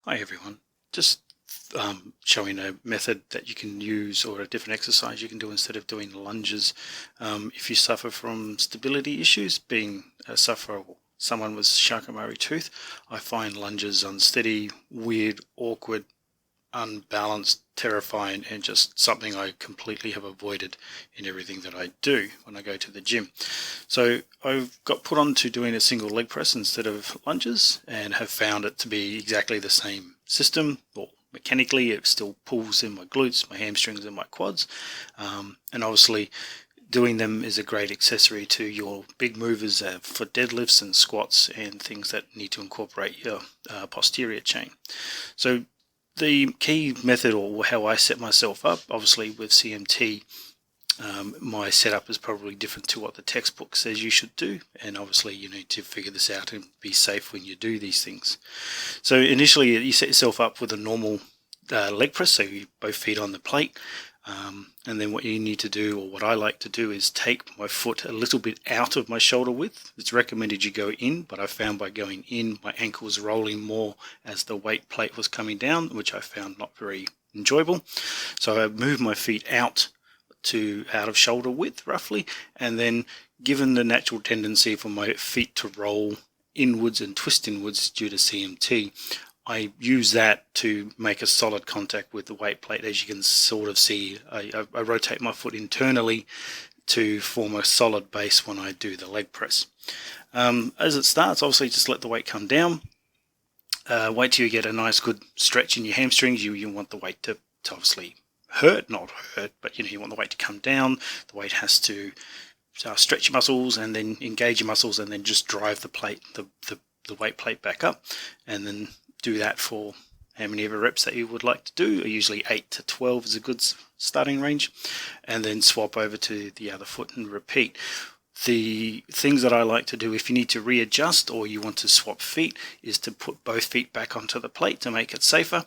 Hi everyone, just showing a method that you can use, or a different exercise you can do instead of doing lunges. If you suffer from stability issues, being a sufferer or someone with Charcot Marie-Tooth, I find lunges unsteady, weird, awkward, unbalanced, terrifying, and just something I completely have avoided in everything that I do when I go to the gym. So I've got put on to doing a single leg press instead of lunges, and have found it to be exactly the same system. Well, mechanically it still pulls in my glutes, my hamstrings and my quads, and obviously doing them is a great accessory to your big movers for deadlifts and squats and things that need to incorporate your posterior chain. So the key method, or how I set myself up, obviously with CMT, my setup is probably different to what the textbook says you should do, and obviously you need to figure this out and be safe when you do these things. So initially you set yourself up with a normal leg press, so you both feet on the plate, and then what you need to do, or what I like to do, is take my foot a little bit out of my shoulder width. It's recommended you go in, but I found by going in my ankle was rolling more as the weight plate was coming down, which I found not very enjoyable. So I moved my feet out of shoulder width roughly, and then, given the natural tendency for my feet to roll inwards and twist inwards due to CMT, I use that to make a solid contact with the weight plate. As you can sort of see, I rotate my foot internally to form a solid base when I do the leg press. As it starts, obviously just let the weight come down. Wait till you get a nice good stretch in your hamstrings. You want the weight to obviously not hurt, but you want the weight to come down. The weight has to stretch your muscles and then engage your muscles, and then just drive the plate, the weight plate back up, and then do that for how many ever reps that you would like to do. Usually 8 to 12 is a good starting range, and then swap over to the other foot and repeat. The things that I like to do, if you need to readjust or you want to swap feet, is to put both feet back onto the plate to make it safer.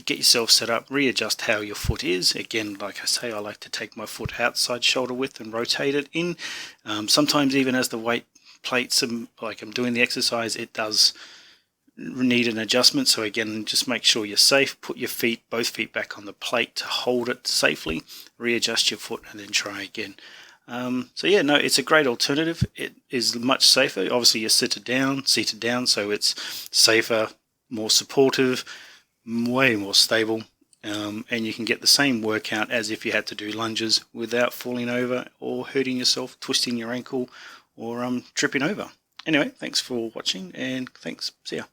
Get yourself set up, readjust how your foot is. Again, like I say, I like to take my foot outside shoulder width and rotate it in. Sometimes even as the weight plates, like I'm doing the exercise, it does need an adjustment. So again, just make sure you're safe. Put your both feet back on the plate to hold it safely. Readjust your foot and then try again. So yeah, no, it's a great alternative. It is much safer. Obviously you're seated down, so it's safer, more supportive, way more stable, and you can get the same workout as if you had to do lunges without falling over or hurting yourself, twisting your ankle, or tripping over. Anyway, thanks for watching, and thanks. See ya.